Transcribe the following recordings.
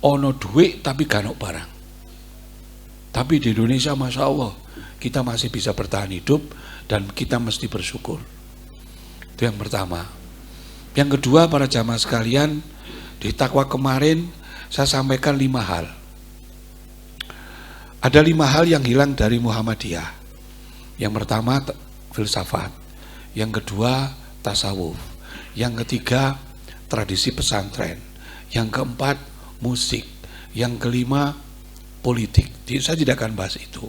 ono duit tapi gak ono barang. Tapi di Indonesia Masya Allah kita masih bisa bertahan hidup dan kita mesti bersyukur. Itu yang pertama. Yang kedua, para jamaah sekalian, di takwa kemarin saya sampaikan 5 hal. Ada 5 hal yang hilang dari Muhammadiyah. Yang pertama filsafat, yang kedua tasawuf, yang ketiga tradisi pesantren, yang keempat musik, yang kelima politik. Saya tidak akan bahas itu.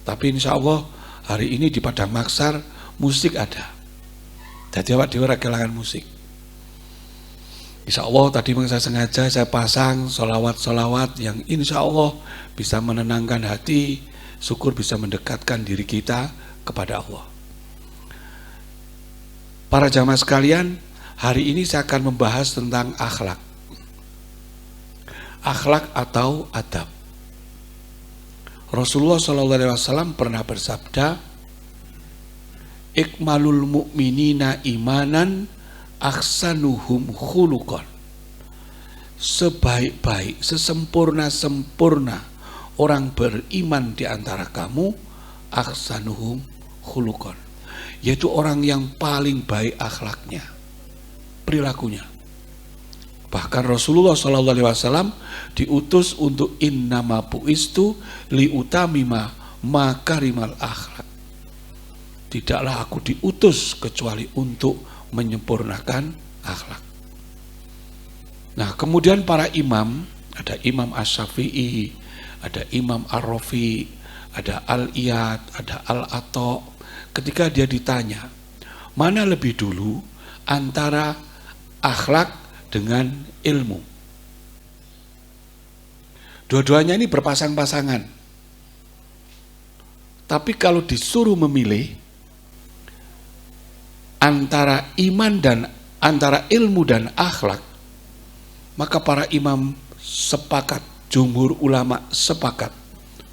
Tapi insya Allah hari ini di Padang Maksar musik ada. Jadi awak dhewe ora kelangan musik. Insya Allah tadi saya sengaja saya pasang solawat-solawat yang insya Allah bisa menenangkan hati, syukur bisa mendekatkan diri kita kepada Allah. Para jamaah sekalian, hari ini saya akan membahas tentang akhlak. Akhlak atau adab. Rasulullah SAW pernah bersabda, ikmalul mu'minina imanan ahsanuhum khuluqan. Sebaik-baik, sesempurna-sempurna orang beriman di antara kamu, ahsanuhum khuluqan, yaitu orang yang paling baik akhlaknya, perilakunya. Bahkan Rasulullah SAW diutus untuk innama bu'istu liutamima makarimal akhlak. Tidaklah aku diutus kecuali untuk menyempurnakan akhlak. Nah, kemudian para imam, ada Imam Asy-Syafi'i, ada Imam Ar-Rafi, ada Al-Iyad, ada Al-Atha. Ketika dia ditanya, mana lebih dulu antara akhlak dengan ilmu? Dua-duanya ini berpasang-pasangan. Tapi kalau disuruh memilih antara iman dan antara ilmu dan akhlak, maka para imam sepakat, jumhur ulama sepakat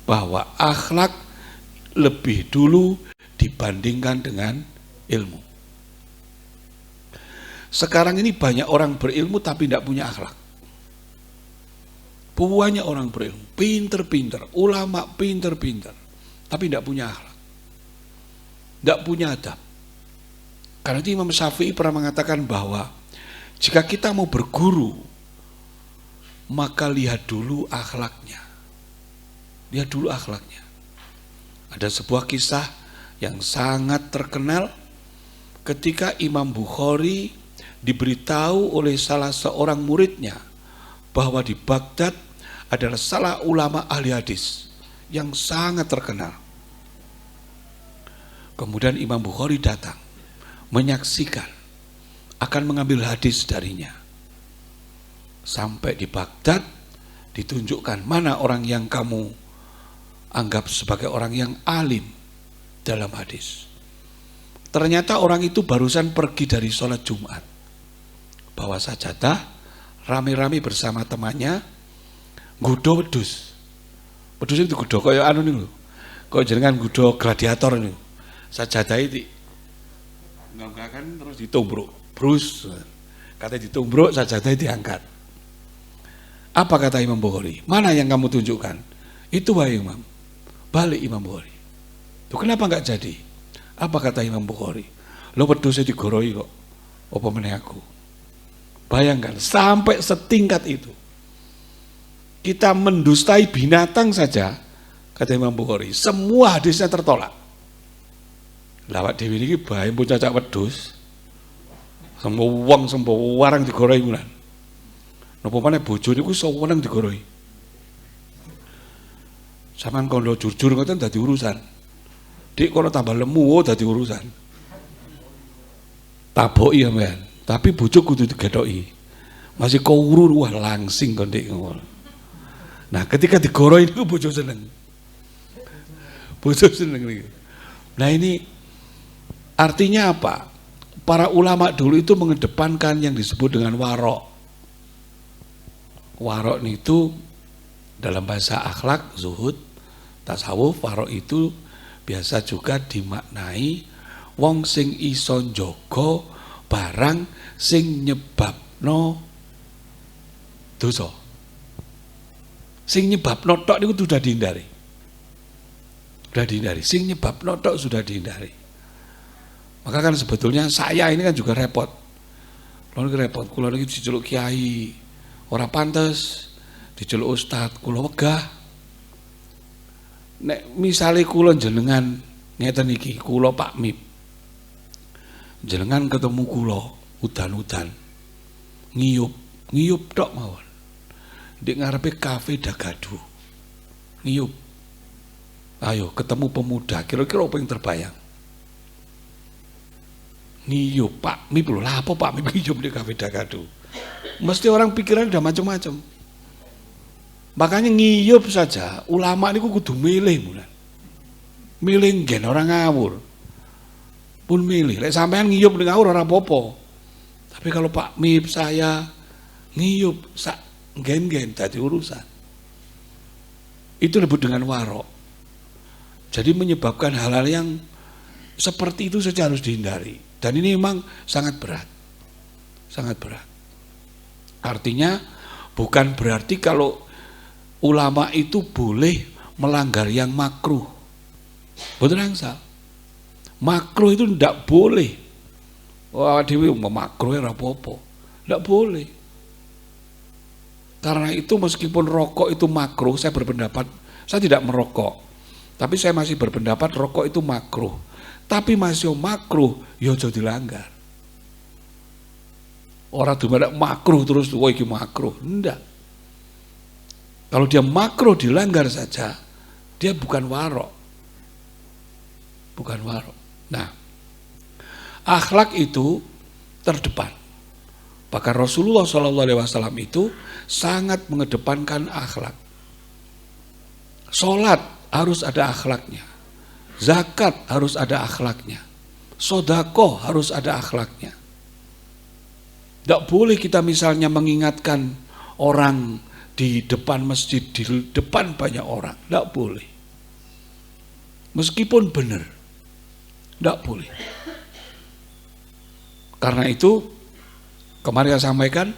bahwa akhlak lebih dulu dibandingkan dengan ilmu. Sekarang ini banyak orang berilmu tapi tidak punya akhlak. Banyak orang berilmu, pinter-pinter, ulama pinter-pinter, tapi tidak punya akhlak, tidak punya adab. Karena itu Imam Syafi'i pernah mengatakan bahwa jika kita mau berguru, maka lihat dulu akhlaknya. Lihat dulu akhlaknya. Ada sebuah kisah yang sangat terkenal ketika Imam Bukhari diberitahu oleh salah seorang muridnya bahwa di Baghdad adalah salah ulama ahli hadis yang sangat terkenal. Kemudian Imam Bukhari datang menyaksikan, akan mengambil hadis darinya. Sampai di Baghdad ditunjukkan mana orang yang kamu anggap sebagai orang yang alim dalam hadis. Ternyata orang itu barusan pergi dari sholat Jumat, bawa sajadah, rame-rame bersama temannya, gudo wedhus. Wedhus itu gudo kaya anu niku. Kaya jenengan gudo gladiator niku. Sajadah itu ngangkat terus ditumbruk, brus. Kata ditumbruk, sajadah diangkat. Apa kata Imam Bukhari? Mana yang kamu tunjukkan? Itu wahai Imam. Balik Imam Bukhari. Tuh kenapa enggak jadi? Apa kata Imam Bukhari? Lo wedhusnya digoroi kok. Apa meneh aku? Bayangkan sampai setingkat itu. Kita mendustai binatang saja, kata Imam Bukhari, semua hadisnya tertolak. Lawak dewi ini bae pun cacak wedhus. Semua wong semua warang digoroi ngono. Napa maneh bojo niku iso weneng digoroi. Saman kono jujur ngoten dadi urusan. Dik kono tambah lemu dadi urusan. Taboki sampean, tapi bojo kudu digetoki. Masih kowuru wah langsing kon dik ngono. Nah, ketika digoroi niku bojo seneng. Bojo seneng niku. Nah, ini artinya apa? Para ulama dulu itu mengedepankan yang disebut dengan warok. Warok itu dalam bahasa akhlak, zuhud, tasawuf, warok itu biasa juga dimaknai wong sing iso njaga barang sing nyebabno dosa. Sing nyebab notok itu sudah dihindari. Sudah dihindari. Sing nyebab notok sudah dihindari. Maka kan sebetulnya saya ini kan juga repot. Kalau repot, kula niki diceluk kiai ora pantes, diceluk ustad kula wegah. Nek misale kula jenengan ngeten iki, kula Pak Mip. Jenengan ketemu kula udan-udan. Ngiyup tok mawon. Ndek ngarepe kafe Dagadu. Ngiyup. Ayo ketemu pemuda, kira-kira apa yang terbayang? Ngiyup Pak Mip lho, lah apa Pak Mip ngiyup di kafe Dagadu? Mesti orang pikiran udah macam-macam. Makanya ngiyup saja, ulama ini kudu milih bulan. Milih gen orang ngawur. Pun milih, lek sampean ngiyup di ngawur orang popo. Tapi kalau Pak Mip saya ngiyup sak gen-gen tadi urusan. Itu disebut dengan warok. Jadi menyebabkan hal-hal yang seperti itu saja harus dihindari. Dan ini memang sangat berat. Sangat berat. Artinya bukan berarti kalau ulama itu boleh melanggar yang makruh. Betul angsal. Makruh itu tidak boleh. Wah, dewe makruh ora apa-apa. Tidak boleh. Karena itu meskipun rokok itu makruh, saya berpendapat, saya tidak merokok. Tapi saya masih berpendapat rokok itu makruh. Tapi masih makruh, ya aja dilanggar. Orang dimana makruh terus, wah ini makruh. Enggak. Kalau dia makruh dilanggar saja, dia bukan warok. Bukan warok. Nah, akhlak itu terdepan. Bahkan Rasulullah SAW itu sangat mengedepankan akhlak. Sholat harus ada akhlaknya. Zakat harus ada akhlaknya. Sodako harus ada akhlaknya. Tidak boleh kita misalnya mengingatkan orang di depan masjid, di depan banyak orang. Tidak boleh. Meskipun benar. Tidak boleh. Karena itu, kemarin saya sampaikan,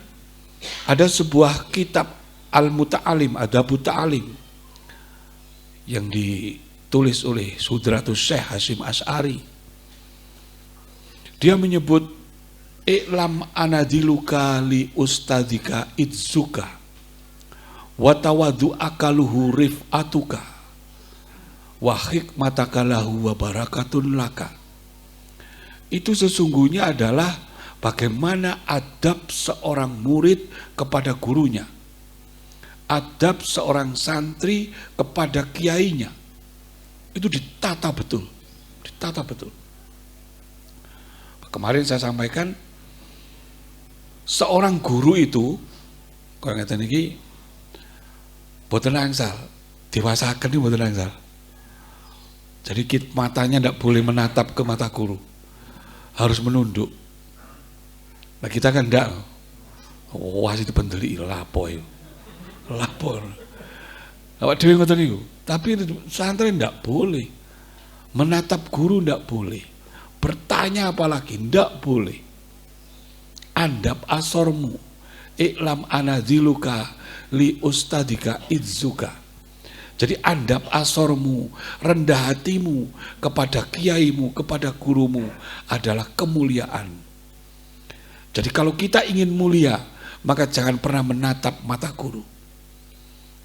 ada sebuah kitab Al-Muta'alim, Adabut Ta'alim, yang ditulis oleh Sudratus Syekh Hasyim Asy'ari. Dia menyebut i'lam anadiluka li ustadika idzuka wa tawaddu'aka luhu rif'atuka wa hikmataka lahu wa barakatun laka. Itu sesungguhnya adalah bagaimana adab seorang murid kepada gurunya, adab seorang santri kepada kiainya. Itu ditata betul. Ditata betul. Kemarin saya sampaikan, seorang guru itu, kalau ngeten iki, boten angsal, diwasakan ini boten angsal. Jadi matanya tidak boleh menatap ke mata guru, harus menunduk. Nah kita kan tidak, wah itu pendeli lapo ya. Lapor. Awak dhewe ngoten niku. Tapi santri ndak boleh. Menatap guru ndak boleh. Bertanya apalagi ndak boleh. Andap asormu. I'lam anaziluka li ustadika idzuka. Jadi andap asormu, rendah hatimu kepada kiaimu, kepada gurumu adalah kemuliaan. Jadi kalau kita ingin mulia, maka jangan pernah menatap mata guru.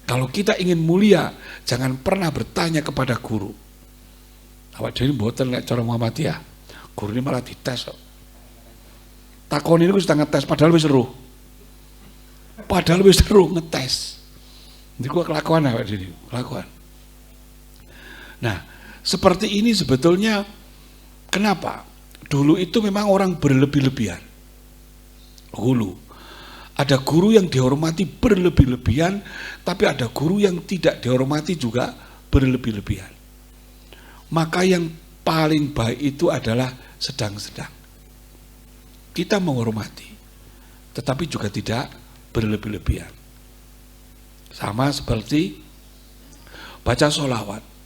Kalau kita ingin mulia, jangan pernah bertanya kepada guru. Awak dhewe mboten nek cara Muhammadiyah. Guru ini malah dites kok. Takon ini wis ngetes padahal wis seru. Padahal wis seru ngetes. Niku kelakuan awak dhewe, kelakuan. Nah, seperti ini sebetulnya kenapa? Dulu itu memang orang berlebih-lebihan. Dulu ada guru yang dihormati berlebih-lebihan, tapi ada guru yang tidak dihormati juga berlebih-lebihan. Maka yang paling baik itu adalah sedang-sedang. Kita menghormati, tetapi juga tidak berlebih-lebihan. Sama seperti baca sholawat.